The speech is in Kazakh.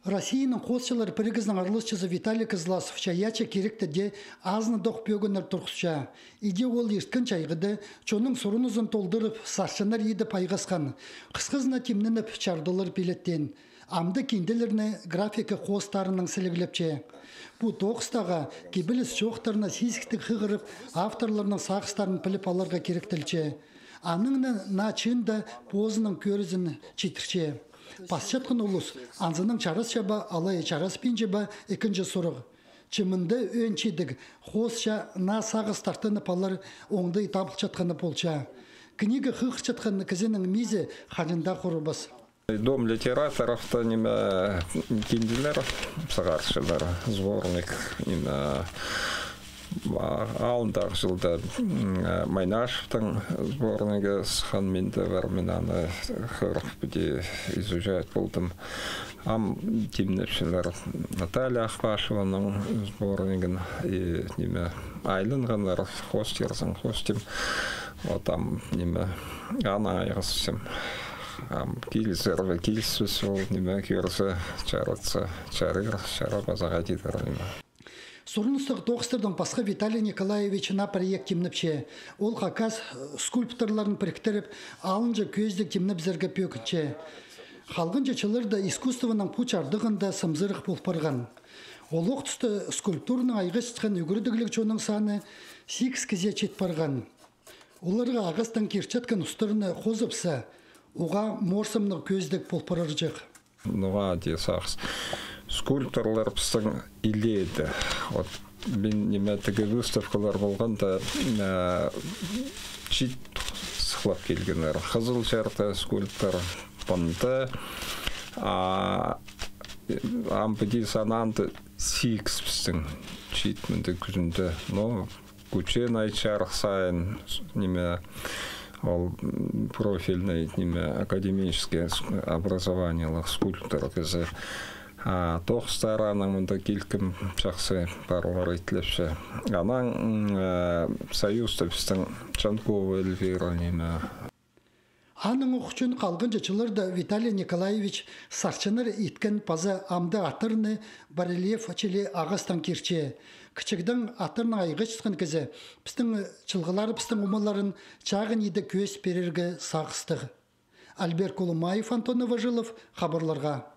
Россияның қосшылар пірігіздің арлысчызы Виталий Козласов чаяча керекті де азны доқ бөгінір тұрқысша. Иде ол ерткін чайғыды, чоның сұрын ұзын толдырып, саршынар еді пайғасқан. Қысқызына темнініп чардылыр пелеттен. Амды кенделеріне графика қостарының сілігіліпче. Бұ тоқыстаға кебіліс жоқтарына сесіктік қығырып, авторларының сақыстарын піліп аларға керектілче. Аныңны на чында позының көрізін четірче. Пасчатқын ұлыс, анзының чарас жаба, алай чарас пен жаба екінші сұрық. Чымынды өнчедік, қосша на сағыз тартыны палар оңды табыл чатқаны полча. Книга хық чатқаны кізінің мизе қажында құрыбыз. Дом литераторов-то неме киндилер, сағаршылар, сборник, неме алындағы жылда Майнашевтың сборнигі сханменді варменаны қырық бүде изучать болдым. Ам темнепшілер Наталья Ахпашеваның сборнигін неме айлынғанлар хостерсың хостем. Вот там неме ана айғысым. Килсерве килсіз ол неме көрісі чарытсы чарыр, чара базаға дедір неме. Сұрыныстық тоқыстырдың басқа Виталий Николаевич на проект темніпше. Ол қақас скульпторларын біріктіріп, алынжа көздік темніп зіргі пөкінче. Халғынжа чылырда искусствоның пұчардығында сымзырық болпарған. Ол оқтысты скульптурның айғыз тұтқан үгірдігілік чоның саны 8 кізе чет барған. Оларға ағыстан керчеткін ұстырыны қозыпса, оға морсымның көздік болпарар жық. Нуға де сақс. Скульпторлар біздің илейді. Вот мен неметігі выставкалар болғанда чит сықлап келгенер. Қызыл жарты скульптор бұнды. Ампыди сананды сикс біздің чит мінді күзінді. Но күчен айтшарық сайын неме ол профильный неме академическое образованиялық скульптор кезі. Тоқстараның мұнда келкім жақсы барылар етіліпші. Анаң союзда біздің Чанкова Эльвира неме. Аның ұқчын қалғын жачылырда Виталий Николаевич сарчыныр еткен паза амды атырны барельеф ачеле ағастан керче. Кічігдің атырны айғыш тұқын кезі, біздің чылғылары біздің умаларын чағын еді көз перергі сағыстығы. Альберт Колумаев, Антон Новожилов, хабарларға.